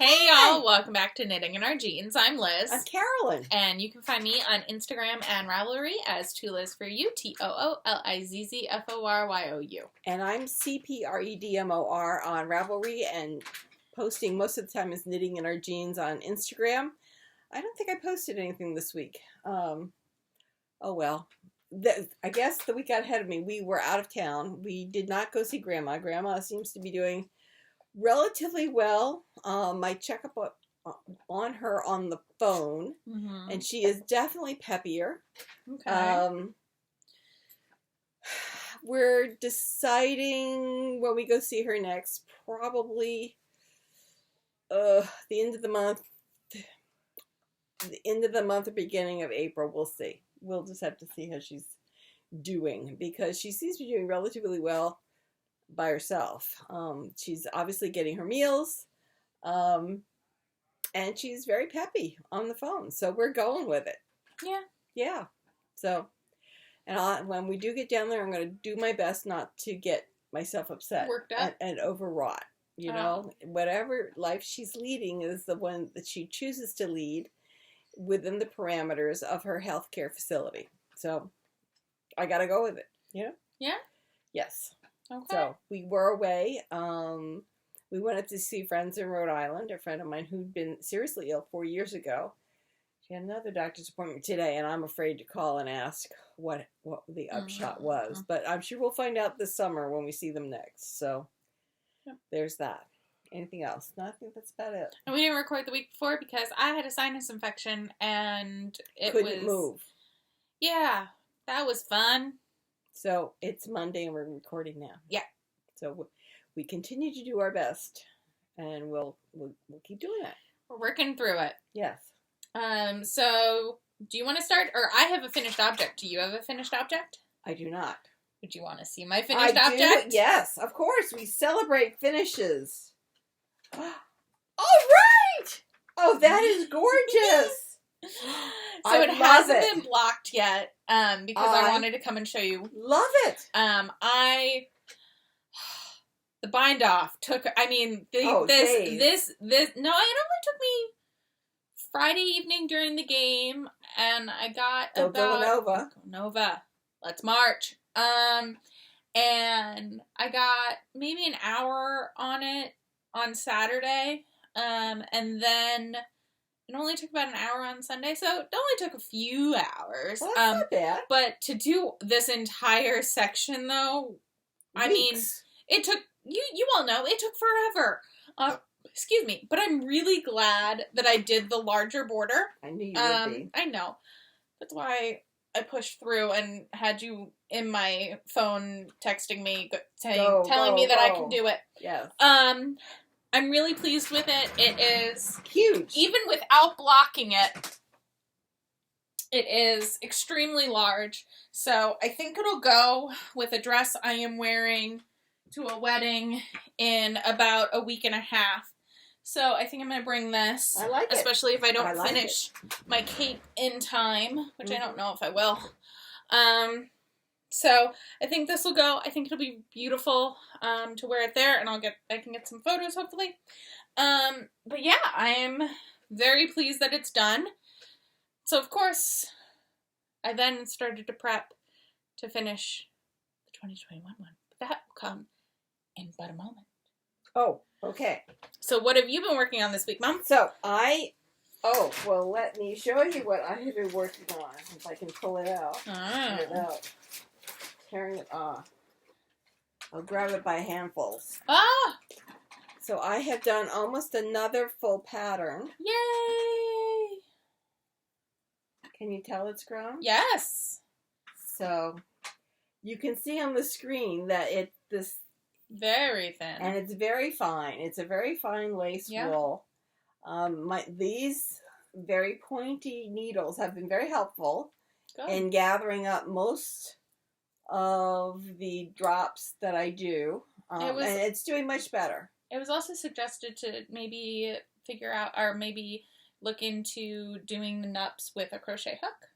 Hey y'all, welcome back to Knitting in Our Jeans. I'm Liz. I'm Carolyn. And you can find me on Instagram and Ravelry as Tooliz for You, TOOLIZZFORYOU. And I'm CPREDMOR on Ravelry and posting most of the time is Knitting in Our Jeans on Instagram. I don't think I posted anything this week. Oh well. I guess the week got ahead of me. We were out of town. We did not go see Grandma. Grandma seems to be doing relatively well. I check up on her on the phone, and she is definitely peppier. Okay. We're deciding when we go see her next. Probably the end of the month. The end of the month or beginning of April. We'll see. We'll just have to see how she's doing, because she seems to be doing relatively well by herself. She's obviously getting her meals, and she's very peppy on the phone, so we're going with it. Yeah. So, and when we do get down there, I'm going to do my best not to get myself upset, worked up, and overwrought. You know, whatever life she's leading is the one that she chooses to lead within the parameters of her healthcare facility. So I got to go with it. You know? Yeah. Yes. Okay. So we were away. We went up to see friends in Rhode Island. A friend of mine who'd been seriously ill 4 years ago. She had another doctor's appointment today, and I'm afraid to call and ask what the upshot was. But I'm sure we'll find out this summer when we see them next. So there's that. Anything else? No, I think that's about it. And we didn't record the week before because I had a sinus infection and couldn't move. Yeah, that was fun. So it's Monday and we're recording now. Yeah. So we continue to do our best, and we'll keep doing it. We're working through it. Yes. So do you want to start? Or I have a finished object. Do you have a finished object? I do not. Would you want to see my finished object? Yes, of course. We celebrate finishes. All right! Oh, that is gorgeous. So it hasn't been blocked yet, because I wanted to come and show you. Love it. The bind off took, this, no, it only took me Friday evening during the game, and I got Villanova. Let's march. And I got maybe an hour on it on Saturday, and then it only took about an hour on Sunday, so it only took a few hours. Well, that's not bad. But to do this entire section, though, Weeks. It took, you all know, it took forever. Excuse me, but I'm really glad that I did the larger border. I knew you would be. I know. That's why I pushed through and had you in my phone texting me, telling me that I can do it. Yes. I'm really pleased with it. It is huge. Even without blocking it, it is extremely large. So I think it'll go with a dress I am wearing to a wedding in about a week and a half. So I think I'm going to bring this. I like it. Especially if I don't finish my cape in time, which I don't know if I will. So I think this will go. I think it'll be beautiful to wear it there, and I can get some photos hopefully. But yeah, I'm very pleased that it's done. So of course, I then started to prep to finish the 2021 one. But that will come in but a moment. Oh, okay. So what have you been working on this week, Mom? So well, let me show you what I have been working on, if I can pull it out. Without tearing it off. I'll grab it by handfuls. So I have done almost another full pattern. Yay! Can you tell it's grown? Yes. So you can see on the screen that this very thin, and it's very fine. It's a very fine lace wool. These very pointy needles have been very helpful in gathering up most of the drops that I do, and it's doing much better. It was also suggested to maybe figure out, or maybe look into doing the nups with a crochet hook.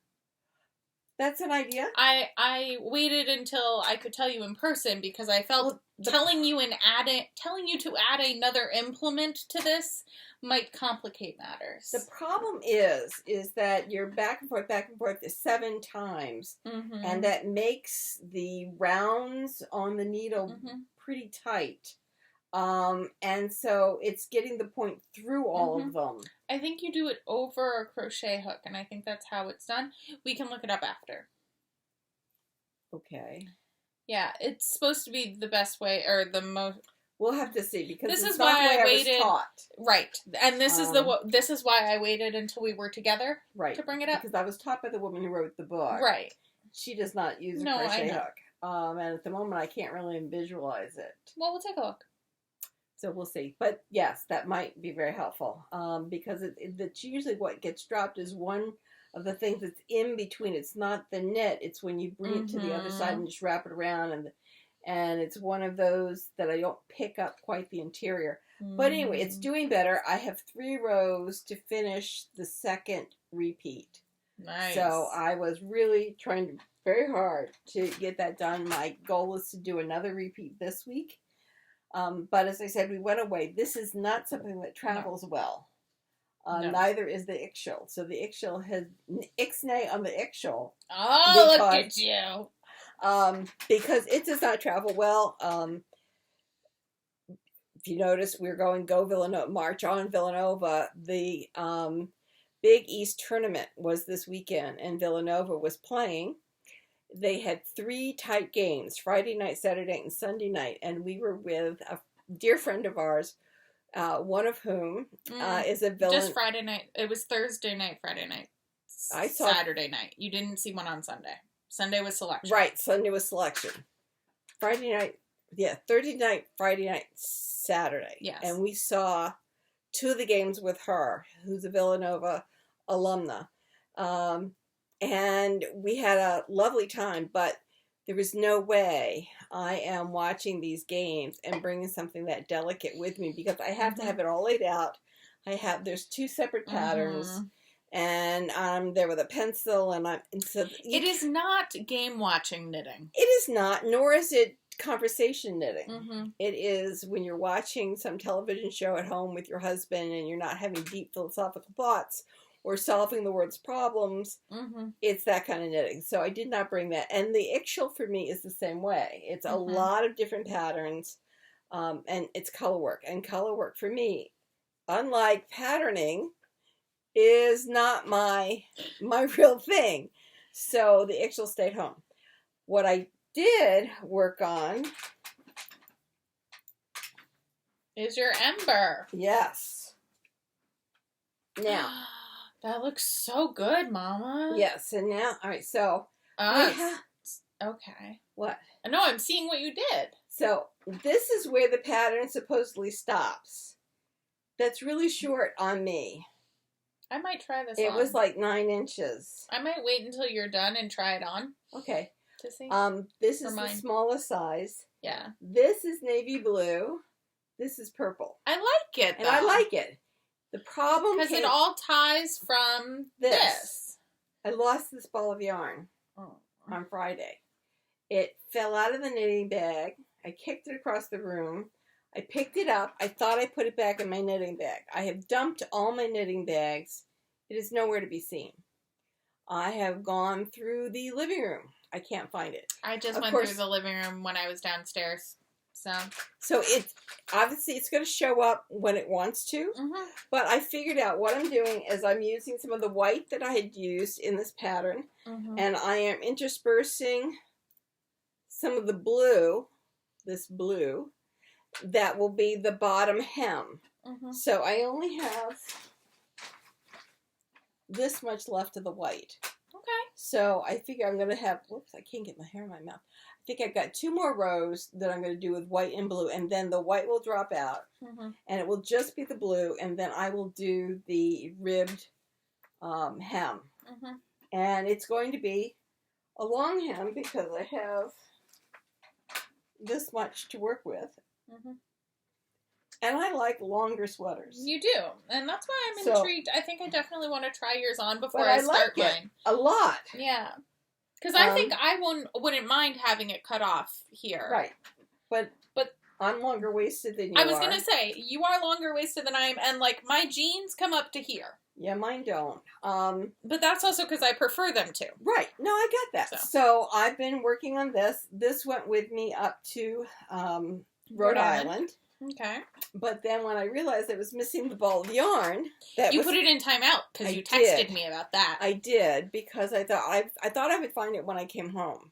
That's an idea. I waited until I could tell you in person because I felt telling you to add another implement to this might complicate matters. The problem is that you're back and forth 7 times, and that makes the rounds on the needle pretty tight. And so it's getting the point through all of them. I think you do it over a crochet hook, and I think that's how it's done. We can look it up after. Okay. Yeah, it's supposed to be the best way, or the most... We'll have to see, because this it's is not why the way I waited. I was taught. Right. And this is why I waited until we were together to bring it up. Because I was taught by the woman who wrote the book. Right. She does not use a crochet hook. And at the moment, I can't really visualize it. Well, we'll take a look. So we'll see. But yes, that might be very helpful. Because it's usually what gets dropped is one of the things that's in between. It's not the knit. It's when you bring it to the other side and just wrap it around. And it's one of those that I don't pick up quite the interior. But anyway, it's doing better. I have 3 rows to finish the second repeat. Nice. So I was really trying very hard to get that done. My goal is to do another repeat this week. But as I said, we went away. This is not something that travels well. No. Neither is the Ixchel. So the Ixchel has Ixnay on the Ixchel. Oh, look at you. Because it does not travel well. If you notice, we're going Go Villanova, March on Villanova. The Big East tournament was this weekend, and Villanova was playing. They had 3 tight games, Friday night, Saturday night, and Sunday night, and we were with a dear friend of ours, one of whom is a villain. Just Friday night. It was Thursday night, Friday night, Saturday night. You didn't see one on Sunday. Sunday was selection. Right, Sunday was selection. Friday night, Thursday night, Friday night, Saturday. Yes. And we saw 2 of the games with her, who's a Villanova alumna. And we had a lovely time, but there was no way I am watching these games and bringing something that delicate with me, because I have to have it all laid out. There's 2 separate patterns. And I'm there with a pencil, and it is not game watching knitting. It is not, nor is it conversation knitting. It is when you're watching some television show at home with your husband, and you're not having deep philosophical thoughts or solving the world's problems. It's that kind of knitting. So I did not bring that. And the Ixchel for me is the same way. It's a lot of different patterns, and it's color work. And color work for me, unlike patterning, is not my real thing. So the Ixchel stayed home. What I did work on is your Ember. Yes. Now. That looks so good, Mama. Yes, and now, all right, so. Okay. What? No, I'm seeing what you did. So this is where the pattern supposedly stops. That's really short on me. I might try this It on. was like 9 inches. I might wait until you're done and try it on. Okay. To see. This is the smallest size. Yeah. This is navy blue. This is purple. I like it, though. And I like it. The problem because it all ties from this. I lost this ball of yarn on Friday. It fell out of the knitting bag. I kicked it across the room. I picked it up. I thought I put it back in my knitting bag. I have dumped all my knitting bags. It is nowhere to be seen. I have gone through the living room. I can't find it. I just went through the living room when I was downstairs. So it's obviously it's going to show up when it wants to. But I figured out what I'm doing is I'm using some of the white that I had used in this pattern. And I am interspersing some of the blue, this blue, that will be the bottom hem. So I only have this much left of the white. Okay. So I figure I'm going to have, whoops, I can't get my hair in my mouth. I think I've got 2 more rows that I'm going to do with white and blue, and then the white will drop out, and it will just be the blue, and then I will do the ribbed hem. And it's going to be a long hem because I have this much to work with. And I like longer sweaters. You do. And that's why I'm intrigued. I think I definitely want to try yours on before I start like mine. A lot. Yeah. Because I think I wouldn't mind having it cut off here. Right. But I'm longer waisted than you are. I was going to say, you are longer waisted than I am, and, like, my jeans come up to here. Yeah, mine don't. But that's also because I prefer them to. Right. No, I got that. So I've been working on this. This went with me up to Rhode Island. Okay. But then when I realized I was missing the ball of yarn, you put it in timeout because you texted me about that. I did, because I thought I would find it when I came home.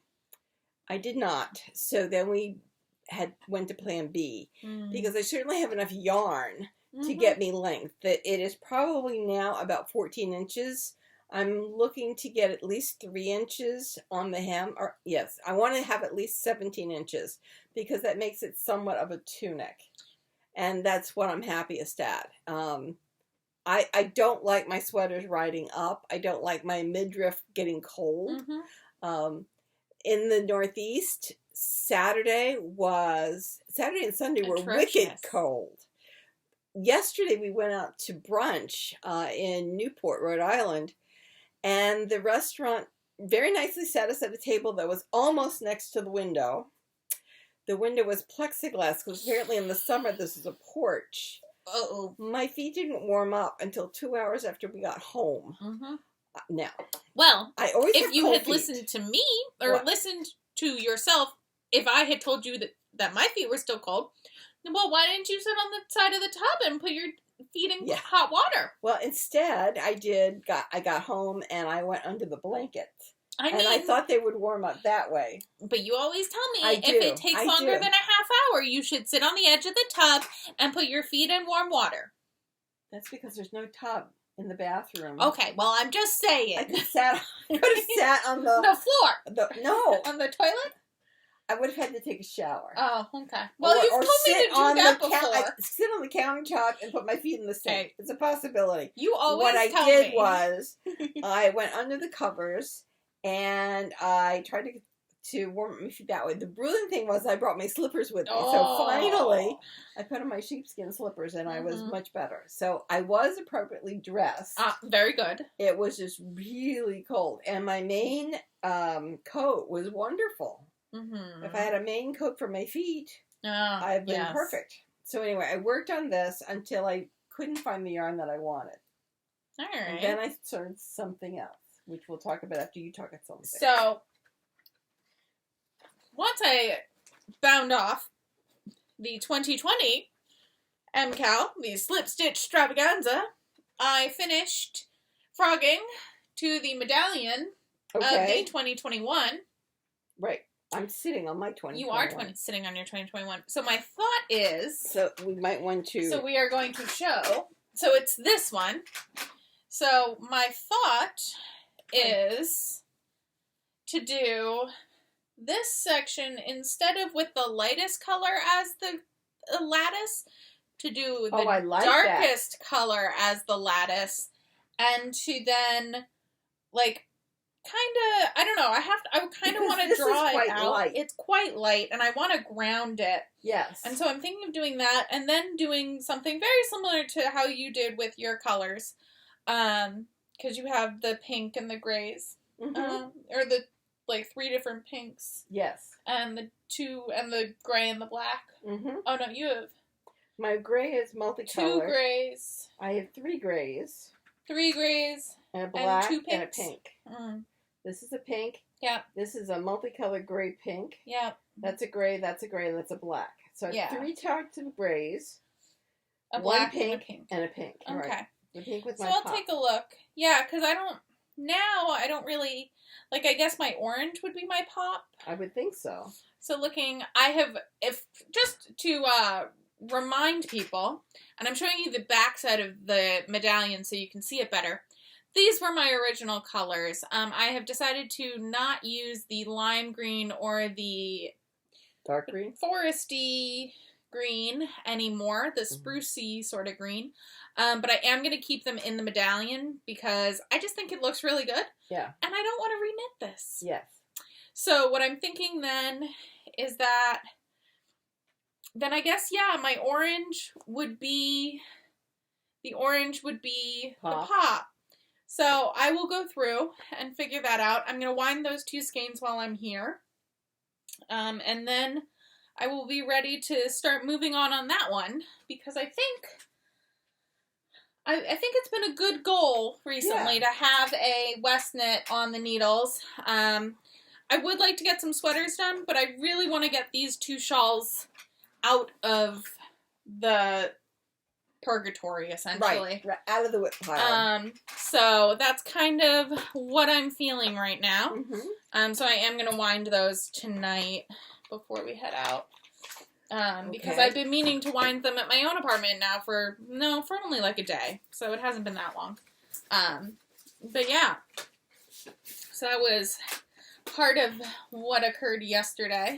I did not. So then we went to plan B, because I certainly have enough yarn to get me length. That it is probably now about 14 inches. I'm looking to get at least 3 inches on the hem. Or yes, I want to have at least 17 inches because that makes it somewhat of a tunic. And that's what I'm happiest at. I don't like my sweaters riding up. I don't like my midriff getting cold. In the Northeast, Saturday and Sunday were wicked cold. Yesterday we went out to brunch in Newport, Rhode Island, and the restaurant very nicely sat us at a table that was almost next to the window. The window was plexiglass because apparently in the summer this is a porch. Uh-oh. My feet didn't warm up until 2 hours after we got home. Now, well, I always if you had feet. Listened to me or listened to yourself, if I had told you that my feet were still cold, well, why didn't you sit on the side of the tub and put your feet in hot water? Well, instead, I got home and I went under the blanket. I thought they would warm up that way. But you always tell me if it takes longer than a half hour, you should sit on the edge of the tub and put your feet in warm water. That's because there's no tub in the bathroom. Okay, well, I'm just saying. I could have sat on the floor. No. On the toilet? I would have had to take a shower. Oh, okay. Well, you've told me to do that before. Sit on the countertop and put my feet in the sink. Okay. It's a possibility. You always tell me. What I did was, I went under the covers and I tried to warm my feet that way. The brilliant thing was I brought my slippers with me. So finally, I put on my sheepskin slippers and I was much better. So I was appropriately dressed. Very good. It was just really cold. And my main coat was wonderful. If I had a main coat for my feet, I've been perfect. So anyway, I worked on this until I couldn't find the yarn that I wanted. All right. And then I started something else, which we'll talk about after you talk about something. So, once I bound off the 2020 MCAL, the Slipstravaganza, I finished frogging to the medallion of the 2021. Right. I'm sitting on my 2021. You are sitting on your 2021. So my thought is... So we might want to... So we are going to show... So it's this one. So my thought is to do this section instead of with the lightest color as the lattice, to do the darkest color as the lattice, and to then, like... kind of, I don't know, I kind of want to draw it out. Light. It's quite light, and I want to ground it. Yes. And so I'm thinking of doing that, and then doing something very similar to how you did with your colors. Because you have the pink and the grays. Or the, 3 different pinks. Yes. And the gray and the black. Oh, no, you have... My gray is multicolored. 2 grays. I have 3 grays. 3 grays. And a black and 2 pinks. And a pink. This is a pink. Yeah. This is a multicolored gray pink. Yeah. That's a gray, that's a gray, and that's a black. So I have 3 types of grays. A black pink, and a pink. And a pink. Okay. Right. The pink with my pop. So I'll take a look. Yeah, because I don't really, I guess my orange would be my pop. I would think so. So just to remind people, and I'm showing you the back side of the medallion so you can see it better. These were my original colors. I have decided to not use the lime green or the dark green, foresty green anymore, the sprucey sort of green. But I am going to keep them in the medallion because I just think it looks really good. Yeah. And I don't want to reknit this. Yes. So what I'm thinking then is that, then I guess, my orange would be, the pop. So I will go through and figure that out. I'm going to wind those 2 skeins while I'm here. And then I will be ready to start moving on that one, because I think it's been a good goal recently to have a West knit on the needles. I would like to get some sweaters done, but I really want to get these 2 shawls out of the purgatory, essentially. Right, out of the WIP pile. So that's kind of what I'm feeling right now. So I am going to wind those tonight before we head out. Because I've been meaning to wind them at my own apartment now for only like a day. So it hasn't been that long. But yeah. So that was part of what occurred yesterday.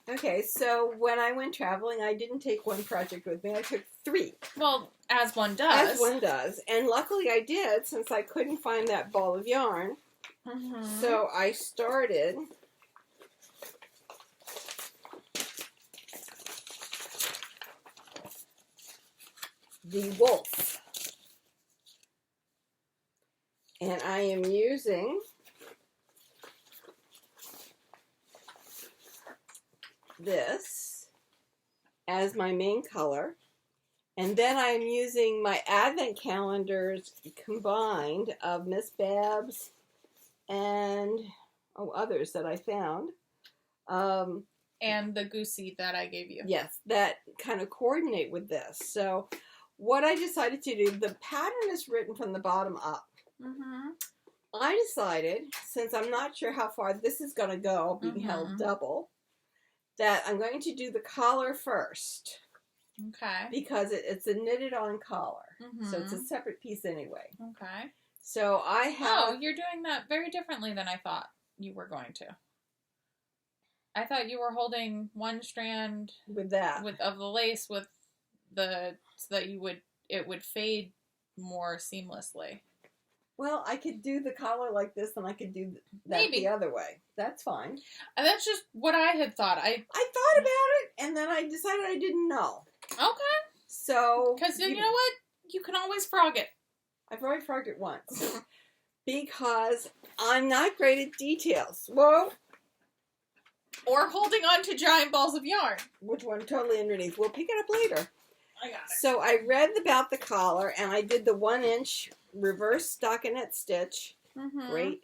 Okay, so when I went traveling, I didn't take 1 project with me. I took 3. Well, as one does. As one does. And luckily I did, since I couldn't find that ball of yarn. So I started the Woolf. And I am using this as my main color, and then I am using my advent calendars combined of Miss Babs and others that I found, and the goosey that I gave you. Yes, that kind of coordinate with this. So what I decided to do, the pattern is written from the bottom up. I decided, since I'm not sure how far this is going to go, being held double, that I'm going to do the collar first. Okay. Because it's a knitted on collar. So it's a separate piece anyway. Okay. So I have... Oh, you're doing that very differently than I thought you were going to. I thought you were holding 1 strand with that of the lace with the so that it would fade more seamlessly. Well, I could do the collar like this, and I could do that the other way. That's fine. And that's just what I had thought. I thought about it, and then I decided I didn't know. Okay. So... Because you know what? You can always frog it. I've already frogged it once. Because I'm not great at details. Whoa. Or holding on to giant balls of yarn. Which one? Totally underneath. We'll pick it up later. I got it. So I read about the collar, and I did the 1-inch reverse stockinette stitch. Great.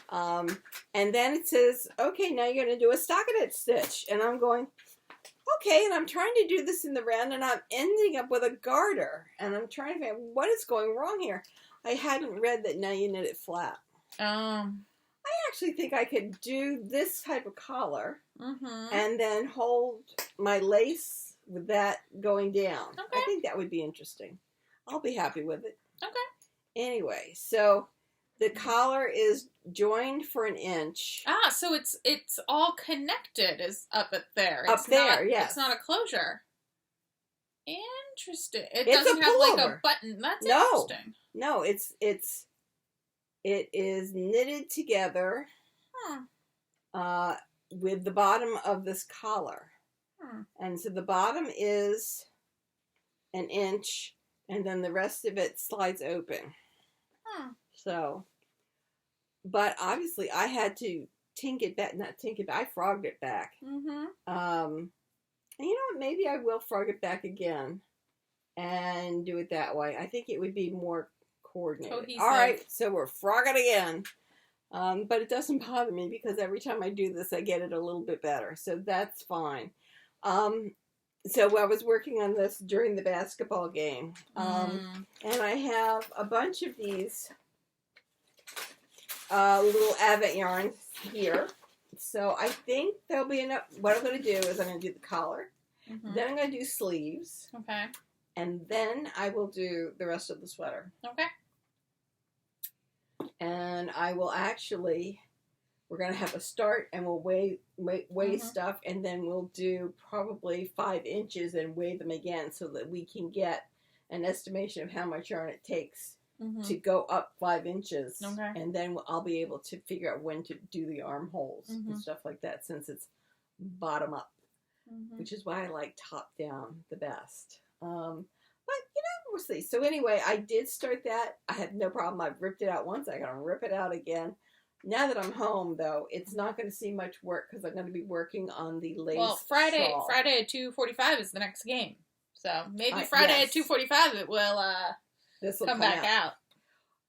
And then it says, okay, now you're going to do a stockinette stitch. And I'm going, okay, and I'm trying to do this in the round, and I'm ending up with a garter. And I'm trying to figure out what is going wrong here. I hadn't read that now you knit it flat. I actually think I could do this type of collar and then hold my lace with that going down. Okay. I think that would be interesting. I'll be happy with it. Okay. Anyway, so the collar is joined for 1 inch. Ah, so it's all connected is up at there. Up there, yes. It's not a closure. Interesting. It doesn't have like a button. That's interesting. No, it is knitted together with the bottom of this collar. And so the bottom is 1 inch, and then the rest of it slides open. So, but obviously I had to I frogged it back. And you know what, maybe I will frog it back again and do it that way. I think it would be more coordinated. Cohesive. All right, so we're frogging again. But it doesn't bother me because every time I do this, I get it a little bit better. So that's fine. So I was working on this during the basketball game. And I have a bunch of these little Advent yarns here. So I think there'll be enough. What I'm going to do is I'm going to do the collar. Then I'm going to do sleeves. Okay. And then I will do the rest of the sweater. Okay. And I will actually, we're going to have a start and we'll weigh stuff, and then we'll do probably 5 inches and weigh them again so that we can get an estimation of how much yarn it takes to go up 5 inches. Okay. And then I'll be able to figure out when to do the armholes and stuff like that, since it's bottom up, which is why I like top down the best. But, you know, we'll see. So anyway, I did start that. I had no problem. I've ripped it out once. I got to rip it out again. Now that I'm home, though, it's not going to see much work because I'm going to be working on the lace Friday shawl. at 2:45 is the next game. So maybe Friday at 2:45 it will come back out.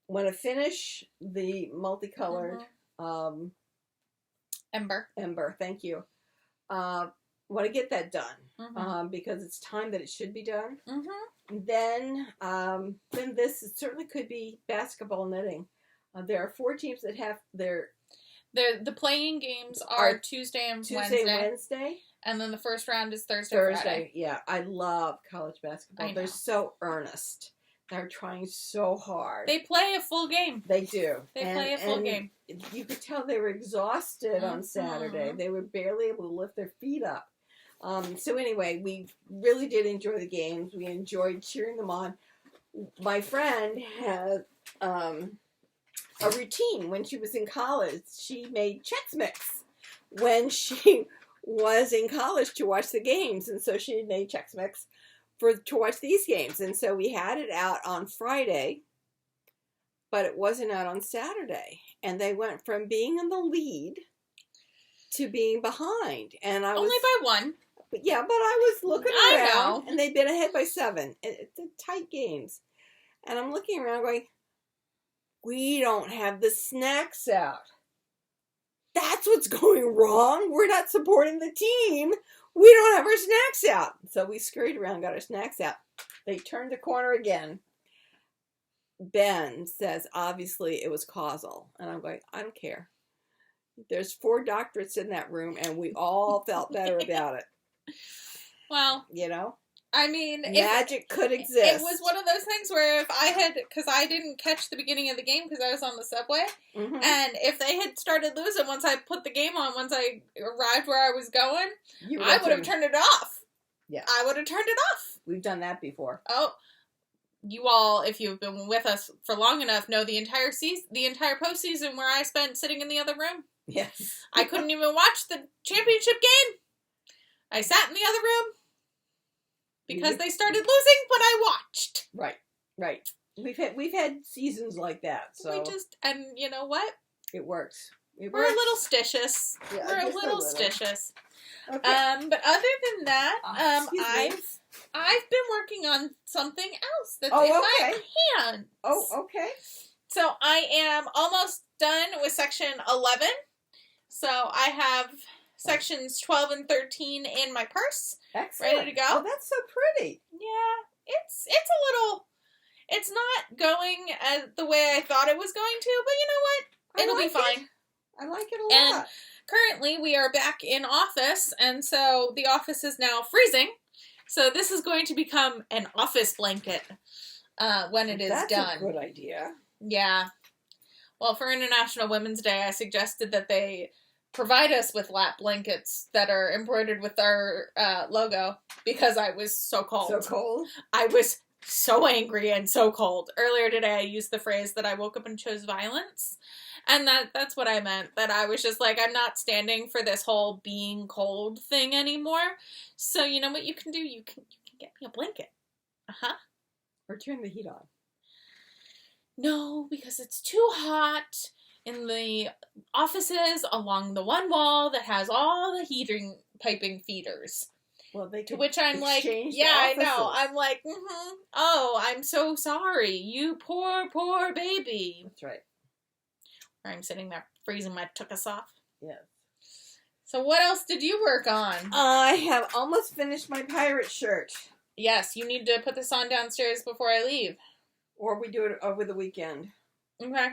When I finish the multicolored Ember, thank you. Want to get that done because it's time that it should be done. Then this certainly could be basketball knitting. There are 4 teams that have the playing games are Tuesday and Wednesday. And then the first round is Thursday, Friday. Yeah. I love college basketball. They're so earnest. They're trying so hard. They play a full game. They do. They play a full game. You could tell they were exhausted on Saturday. They were barely able to lift their feet up. So anyway, we really did enjoy the games. We enjoyed cheering them on. My friend had a routine when she was in college. She made Chex Mix when she was in college to watch the games, and so she made Chex Mix to watch these games. And so we had it out on Friday, but it wasn't out on Saturday. And they went from being in the lead to being behind. And I was only by 1. But yeah, but I was looking around, and they'd been ahead by 7. It's tight games. And I'm looking around going, we don't have the snacks out. That's what's going wrong. We're not supporting the team. We don't have our snacks out. So we scurried around, got our snacks out. They turned the corner again. Ben says, obviously, it was causal. And I'm going, I don't care. There's 4 doctorates in that room, and we all felt better about it. Well, I mean, magic could exist. It was one of those things where if I had, because I didn't catch the beginning of the game because I was on the subway, and if they had started losing once I put the game on, once I arrived where I was going, I would have turned it off. Yeah. I would have turned it off. We've done that before. Oh, you all, if you've been with us for long enough, know the entire postseason where I spent sitting in the other room. Yes. I couldn't even watch the championship game. I sat in the other room. Because they started losing, but I watched. Right. We've had seasons like that. So and you know what? It works. We're a little stitious. Yeah, we're a little stitious. Okay. But other than that, I've been working on something else that's in my hands. Oh, okay. So I am almost done with section 11. So I have sections 12 and 13 in my purse. Excellent. Ready to go? Oh, that's so pretty. Yeah, it's a little. It's not going as the way I thought it was going to, but you know what? It'll be fine. I like it a lot. And currently, we are back in office, and so the office is now freezing. So this is going to become an office blanket when it is done. That's a good idea. Yeah. Well, for International Women's Day, I suggested that they provide us with lap blankets that are embroidered with our logo because I was so cold. So cold? I was so angry and so cold. Earlier today, I used the phrase that I woke up and chose violence. And that's what I meant. That I was just like, I'm not standing for this whole being cold thing anymore. So you know what you can do? You can get me a blanket. Uh-huh. Or turn the heat on. No, because it's too hot in the offices along the one wall that has all the heating piping feeders. Well, they to which I'm like, yeah, I know. I'm like, oh, I'm so sorry. You poor baby. That's right. I'm sitting there freezing my tuchus off. Yes. So what else did you work on? I have almost finished my pirate shirt. Yes, you need to put this on downstairs before I leave. Or we do it over the weekend. Okay.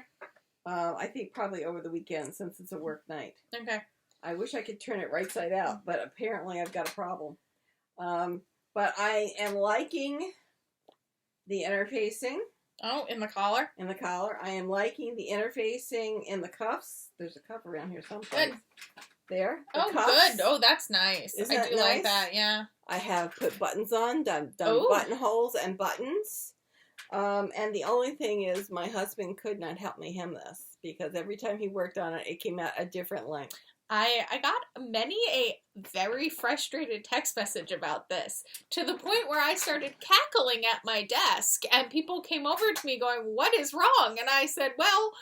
I think probably over the weekend since it's a work night. Okay. I wish I could turn it right side out, but apparently I've got a problem. But I am liking the interfacing. Oh, in the collar? In the collar. I am liking the interfacing in the cuffs. There's a cuff around here someplace. Good. There. Oh, cuffs. Good. Oh, that's nice. Isn't I do nice? like that, yeah. I have put buttons on, done buttonholes and buttons. And the only thing is my husband could not help me hem this because every time he worked on it, it came out a different length. I got many a very frustrated text message about this, to the point where I started cackling at my desk, and people came over to me going, "What is wrong?" And I said, "Well,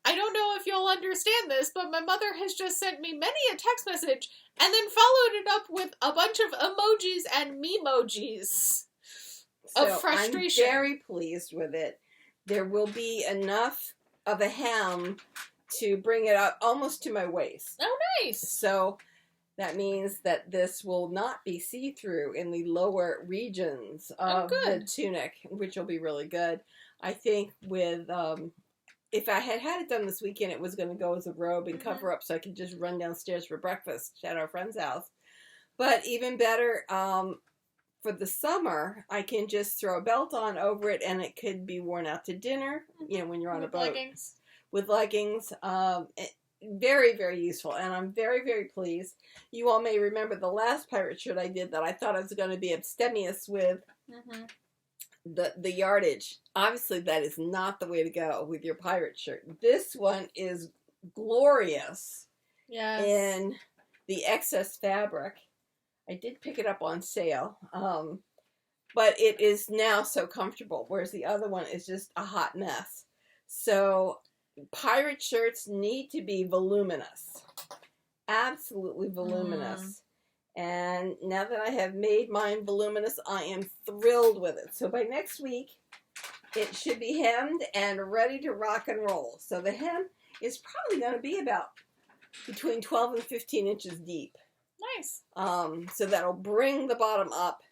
I don't know if you'll understand this, but my mother has just sent me many a text message and then followed it up with a bunch of emojis and memojis of frustration." I'm very pleased with it. There will be enough of a hem to bring it up almost to my waist. Oh, nice. So that means that this will not be see-through in the lower regions of the tunic, which will be really good. I think with... if I had had it done this weekend, it was going to go as a robe and cover up so I could just run downstairs for breakfast at our friend's house. But even better, for the summer, I can just throw a belt on over it, and it could be worn out to dinner, you know, when you're on a boat. Leggings. With leggings. Very, very useful, and I'm very, very pleased. You all may remember the last pirate shirt I did that I thought I was going to be abstemious with. The yardage. Obviously, that is not the way to go with your pirate shirt. This one is glorious. Yes. In the excess fabric. I did pick it up on sale. But it is now so comfortable, whereas the other one is just a hot mess. So, pirate shirts need to be voluminous. Absolutely voluminous. And now that I have made mine voluminous, I am thrilled with it. So by next week, it should be hemmed and ready to rock and roll. So the hem is probably going to be about between 12 and 15 inches deep. Nice. So that'll bring the bottom up,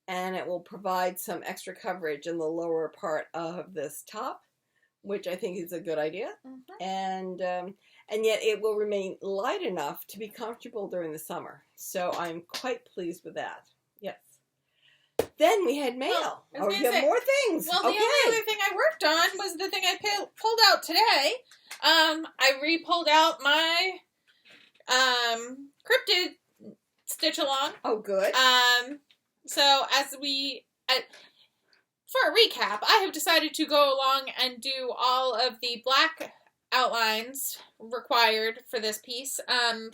and it will provide some extra coverage in the lower part of this top, which I think is a good idea. And yet it will remain light enough to be comfortable during the summer. So I'm quite pleased with that. Yes. Then we had mail. Well, we have more things. Well, the only other thing I worked on was the thing I pulled out today. I re-pulled out my cryptid stitch along. Oh, good. So for a recap, I have decided to go along and do all of the black outlines required for this piece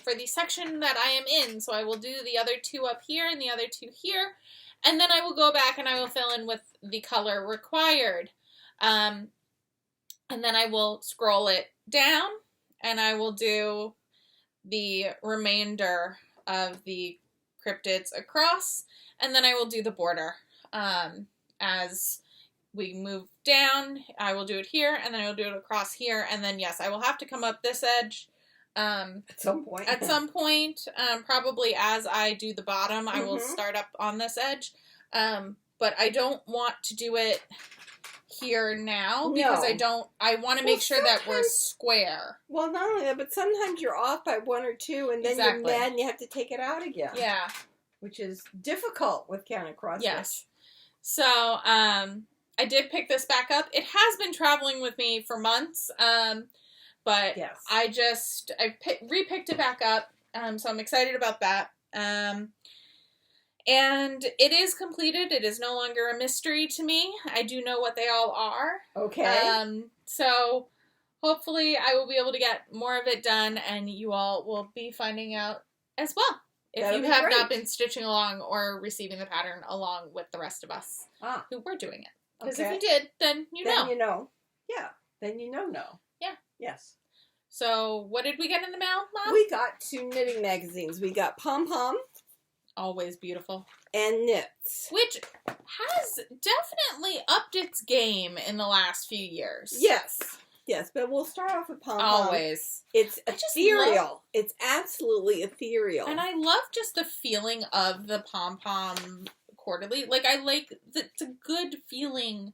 for the section that I am in. So I will do the other two up here and the other two here, and then I will go back and I will fill in with the color required. And then I will scroll it down and I will do the remainder of the cryptids across, and then I will do the border. As we move down, I will do it here, and then I will do it across here, and then, yes, I will have to come up this edge at some point. Probably as I do the bottom, I will start up on this edge, but I don't want to do it here now, because I want to make sure that we're square. Well, not only that, but sometimes you're off by one or two, and then you're mad and you have to take it out again. Yeah. Which is difficult with counting cross stitch. Yes. So, I did pick this back up. It has been traveling with me for months, but yes. I re-picked it back up, so I'm excited about that. And it is completed. It is no longer a mystery to me. I do know what they all are. Okay. So hopefully I will be able to get more of it done, and you all will be finding out as well. If you have not been stitching along or receiving the pattern along with the rest of us who were doing it. Because if you did, then you know. Then you know. Yeah. Then you know. Yeah. Yes. So, what did we get in the mail, Mom? We got 2 knitting magazines. We got Pom Pom. Always beautiful. And Knits. Which has definitely upped its game in the last few years. Yes. Yes, but we'll start off with Pom Pom. Always. It's ethereal. It's absolutely ethereal. And I love just the feeling of the Pom Pom quarterly. Like, I like it's a good feeling.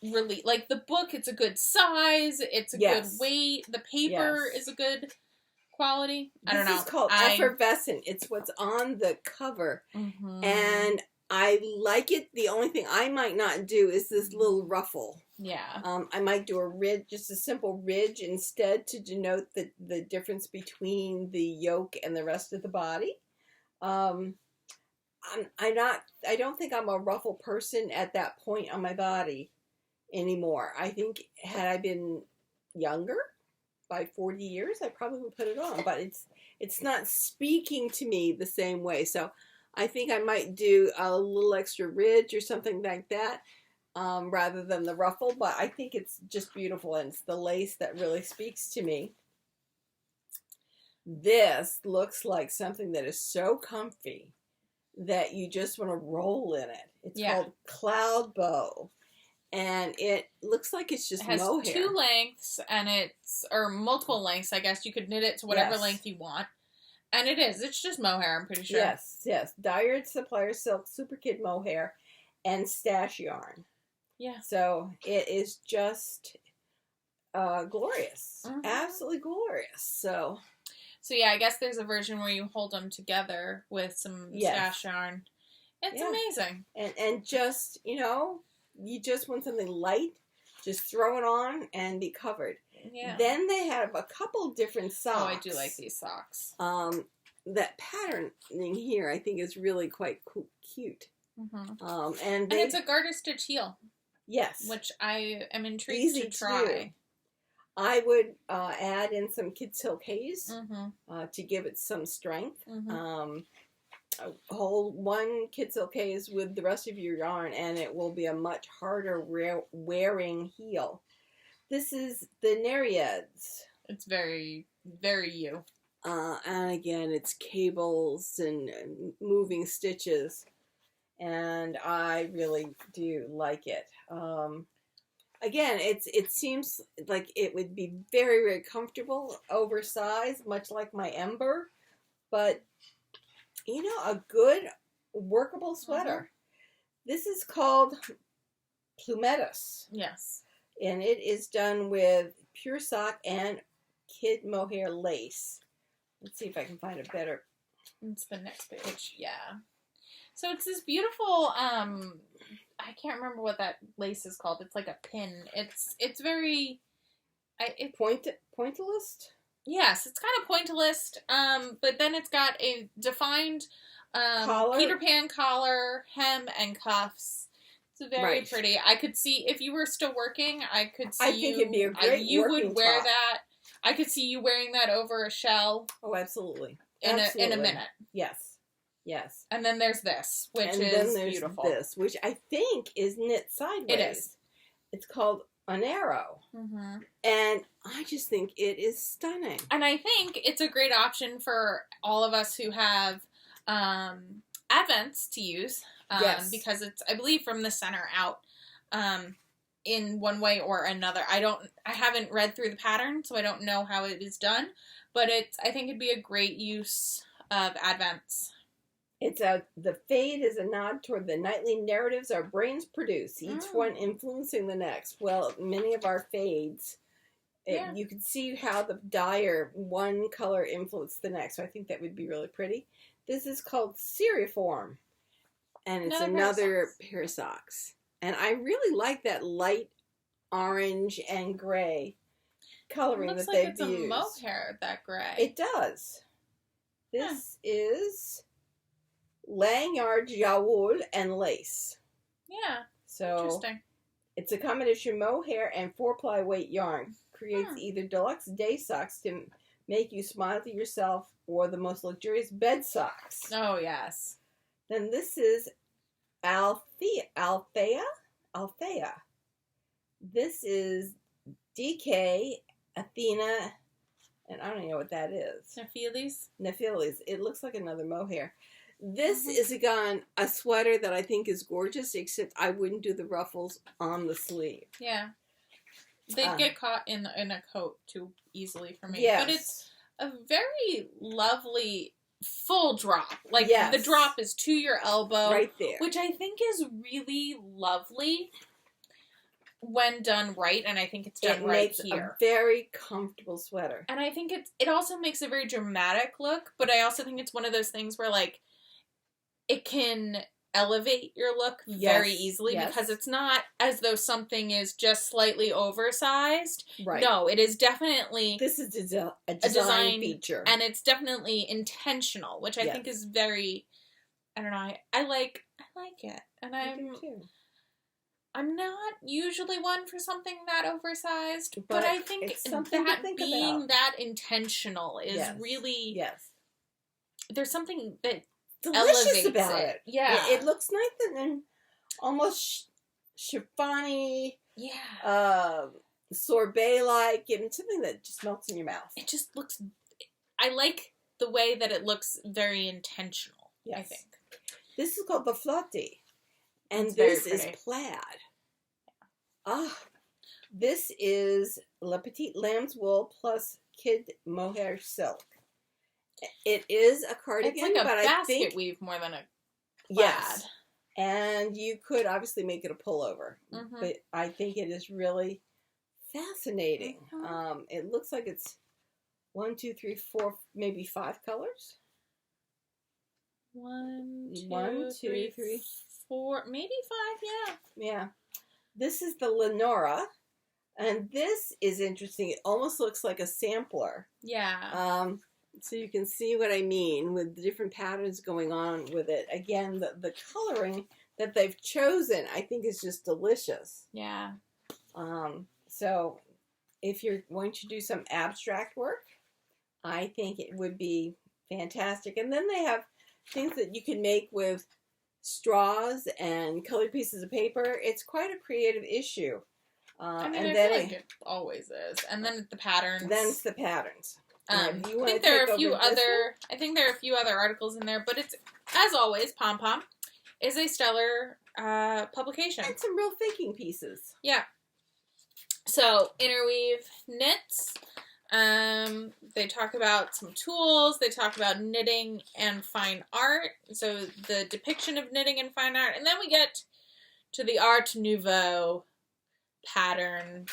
Really, like the book, it's a good size. It's a good weight. The paper is a good quality. I don't know. This is called Effervescent. It's what's on the cover. And I like it. The only thing I might not do is this little ruffle. Yeah. I might do a ridge, just a simple ridge instead, to denote the difference between the yoke and the rest of the body. I don't think I'm a ruffle person at that point on my body anymore. I think had I been younger, by 40 years, I probably would put it on. But it's not speaking to me the same way. So I think I might do a little extra ridge or something like that rather than the ruffle. But I think it's just beautiful, and it's the lace that really speaks to me. This looks like something that is so comfy that you just want to roll in it. It's called Cloud Bow. And it looks like it's just mohair. It has 2 lengths, or multiple lengths, I guess. You could knit it to whatever length you want. And it's just mohair, I'm pretty sure. Yes. Dyeworks Supplier Silk Super Kid Mohair and Stash Yarn. Yeah. So it is just glorious. Absolutely glorious. So yeah, I guess there's a version where you hold them together with some stash yarn. It's amazing. And just, you just want something light, just throw it on and be covered. Yeah. Then they have a couple different socks. Oh, I do like these socks. That patterning here, I think, is really quite cute. And it's a garter stitch heel. Yes. Which I am intrigued to try. I would add in some Kid Silk Haze to give it some strength. Hold 1 Kid Silk Haze with the rest of your yarn, and it will be a much harder wearing heel. This is the Nereids. It's very, very you. And again, it's cables and moving stitches, and I really do like it. Again, it seems like it would be very, very comfortable, oversized, much like my Ember, but a good workable sweater. This is called Plumetus. Yes. And it is done with pure sock and kid mohair lace. Let's see if I can find a better. It's the next page. Yeah. So it's this beautiful, I can't remember what that lace is called. It's like a pin. It's very... Pointillist? Yes, it's kind of pointillist, but then it's got a defined collar. Peter Pan collar, hem, and cuffs. It's very pretty. I could see, if you were still working, I could see think it'd be a great you working would wear top. that. I could see you wearing that over a shell. Oh, absolutely. In a minute. Yes. And then there's this, which is beautiful. This, which I think is knit sideways. It is. It's called an arrow. And I just think it is stunning. And I think it's a great option for all of us who have advents to use. Because it's, I believe, from the center out in one way or another. I haven't read through the pattern, so I don't know how it is done. But I think it'd be a great use of advents. The fade is a nod toward the nightly narratives our brains produce, each one influencing the next. Well, many of our fades, you can see how the dyer, one color influenced the next. So I think that would be really pretty. This is called Seriform, and it's another pair of socks. And I really like that light orange and gray coloring that they've used. It looks like it's a mohair, that gray. It does. This is Lanyard, Jawoul, and lace. Yeah. So interesting. It's a combination mohair and 4-ply weight yarn. Creates either deluxe day socks to make you smile to yourself or the most luxurious bed socks. Oh, yes. Then this is Althea. This is DK, Athena, and I don't even know what that is. Nephilis. It looks like another mohair. This is a sweater that I think is gorgeous, except I wouldn't do the ruffles on the sleeve. Yeah. They'd get caught in a coat too easily for me. Yes. But it's a very lovely full drop. Like, the drop is to your elbow. Right there. Which I think is really lovely when done right, and I think it's done right here. It makes a very comfortable sweater. And I think it also makes a very dramatic look, but I also think it's one of those things where, like, it can elevate your look very easily because it's not as though something is just slightly oversized. Right. No, it is definitely... This is a design feature. And it's definitely intentional, which I think is very... I don't know. I like it. And I do too. I'm not usually one for something that oversized, but I think that being about. That intentional is really there's something that delicious elevates about it. Yeah, it looks nice and almost chiffony. Yeah, sorbet-like, and something that just melts in your mouth. It just looks. I like the way that it looks very intentional. Yes. I think this is called the flotte, and this is plaid. This is La Petite Lamb's wool plus kid mohair silk. It is a cardigan, it's like a but basket I think weave more than a plaid. Yes, and you could obviously make it a pullover, but I think it is really fascinating. It looks like it's 1, 2, 3, 4, maybe 5 colors. 1, 2, 3, 4, maybe 5. Yeah. This is the Lenora, and this is interesting. It almost looks like a sampler. Yeah. So you can see what I mean with the different patterns going on with it. Again, the coloring that they've chosen, I think, is just delicious. Yeah. So if you're going to do some abstract work, I think it would be fantastic. And then they have things that you can make with straws and colored pieces of paper. It's quite a creative issue. I mean, I feel like it always is. And then the patterns. Then it's the patterns. I think there are a few other articles in there, but it's, as always, Pom Pom is a stellar publication. And some real thinking pieces. Yeah. So, Interweave knits. They talk about some tools. They talk about knitting and fine art. So the depiction of knitting and fine art. And then we get to the Art Nouveau pattern.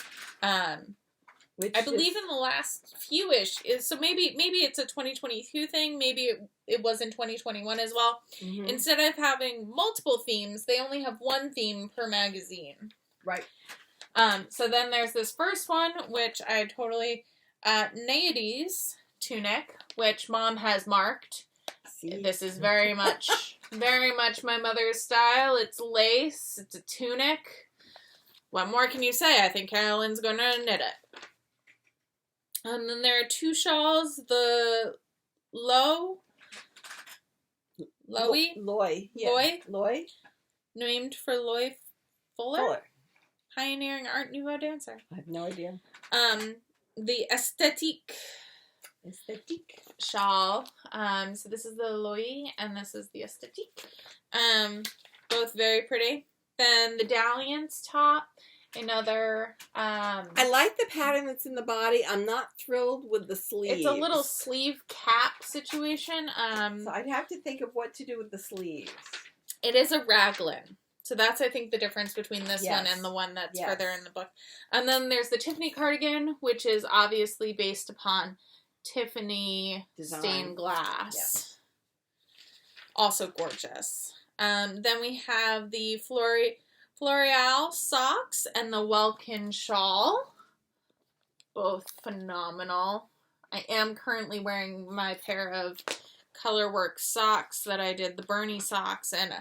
Which I believe in the last few-ish is, so maybe it's a 2022 thing. Maybe it was in 2021 as well. Mm-hmm. Instead of having multiple themes, they only have one theme per magazine. Right. So then there's this first one, which I totally... Naiades tunic, which Mom has marked. See? This is very much my mother's style. It's lace. It's a tunic. What more can you say? I think Carolyn's going to knit it. And then there are 2 shawls. The Loy, named for Loy Fuller, pioneering Art Nouveau dancer. I have no idea. The Aesthetique shawl. So this is the Loy and this is the Aesthetique. Both very pretty. Then the Dalliance top. Another... I like the pattern that's in the body. I'm not thrilled with the sleeves. It's a little sleeve cap situation. So I'd have to think of what to do with the sleeves. It is a raglan. So that's, I think, the difference between this one and the one that's further in the book. And then there's the Tiffany cardigan, which is obviously based upon Tiffany stained glass. Yes. Also gorgeous. Then we have the Floreal socks and the Welkin shawl. Both phenomenal. I am currently wearing my pair of Colorworks socks that I did, the Bernie socks, and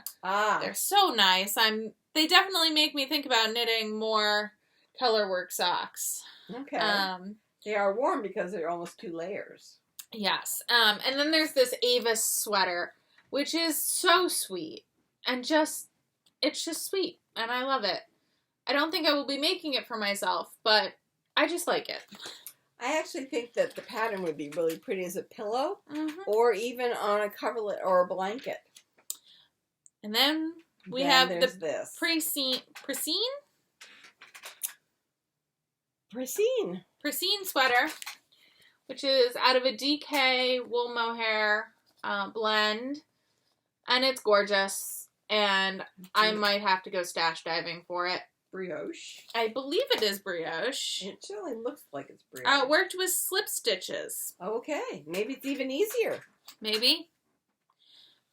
they're so nice. They definitely make me think about knitting more Colorworks socks. Okay. They are warm because they're almost 2 layers. Yes. And then there's this Avis sweater, which is so sweet. And it's just sweet. And I love it. I don't think I will be making it for myself, but I just like it. I actually think that the pattern would be really pretty as a pillow, or even on a coverlet or a blanket. And then we have the Pristine sweater, which is out of a DK wool mohair blend, and it's gorgeous. And I might have to go stash diving for it. Brioche. I believe it is brioche. It certainly looks like it's brioche. It worked with slip stitches. Okay. Maybe it's even easier. Maybe.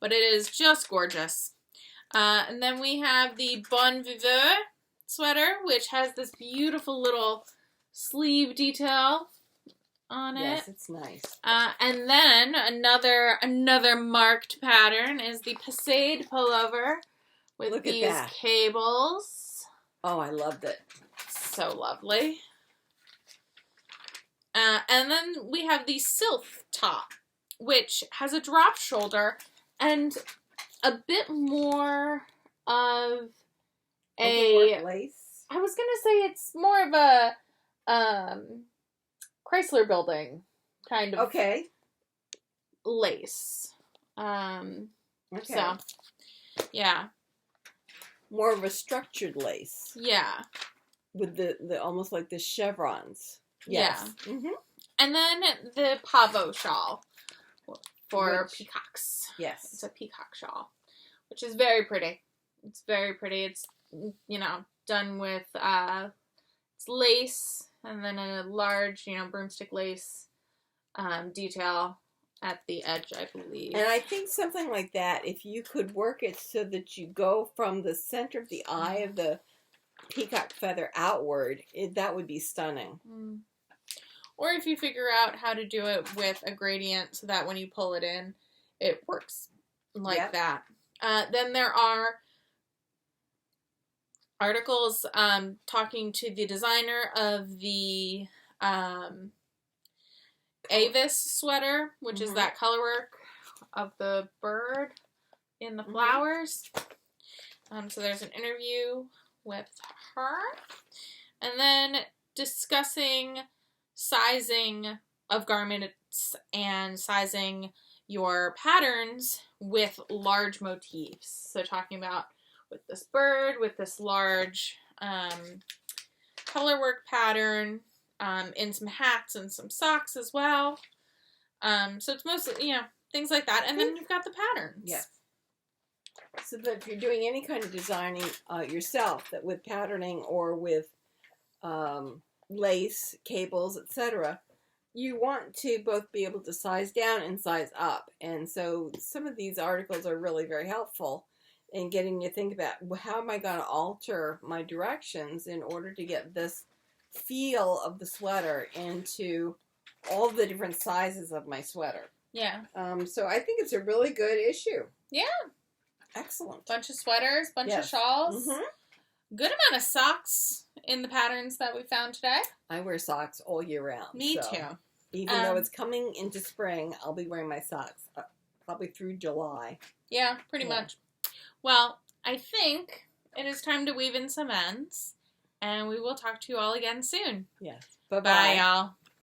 But it is just gorgeous. And then we have the Bon Viveur sweater, which has this beautiful little sleeve detail on it. Yes, it's nice. And then another marked pattern is the Passade pullover with these cables. Oh, I loved it. So lovely. And then we have the Sylph top, which has a drop shoulder and a bit more of a lace. I was gonna say it's more of a Chrysler Building kind of lace. So yeah, more of a structured lace. Yeah, with the almost like the chevrons. Yes. Yeah. Mm-hmm. And then the pavo shawl for peacocks. Yes. It's a peacock shawl, which is very pretty. It's very pretty. It's, done with, it's lace and then a large, broomstick lace detail at the edge, I believe. And I think something like that, if you could work it so that you go from the center of the eye of the peacock feather outward, that would be stunning. Mm. Or if you figure out how to do it with a gradient so that when you pull it in, it works like that. Then there are articles talking to the designer of the Avis sweater, which is that color work of the bird in the flowers. So there's an interview with her. And then discussing sizing of garments and sizing your patterns with large motifs. So talking about with this bird, with this large color work pattern, in some hats and some socks as well. So it's mostly, things like that. And then you've got the patterns. Yes. So that if you're doing any kind of designing yourself, that with patterning or with lace, cables, etc., you want to both be able to size down and size up. And so some of these articles are really very helpful in getting you to think about, well, how am I going to alter my directions in order to get this feel of the sweater into all the different sizes of my sweater. Yeah. So I think it's a really good issue. Yeah. Excellent. Bunch of sweaters, bunch of shawls. Mm-hmm. Good amount of socks in the patterns that we found today. I wear socks all year round. Me too. Even though it's coming into spring, I'll be wearing my socks probably through July. Yeah, pretty much. Well, I think it is time to weave in some ends, and we will talk to you all again soon. Yes. Bye-bye. Bye, y'all.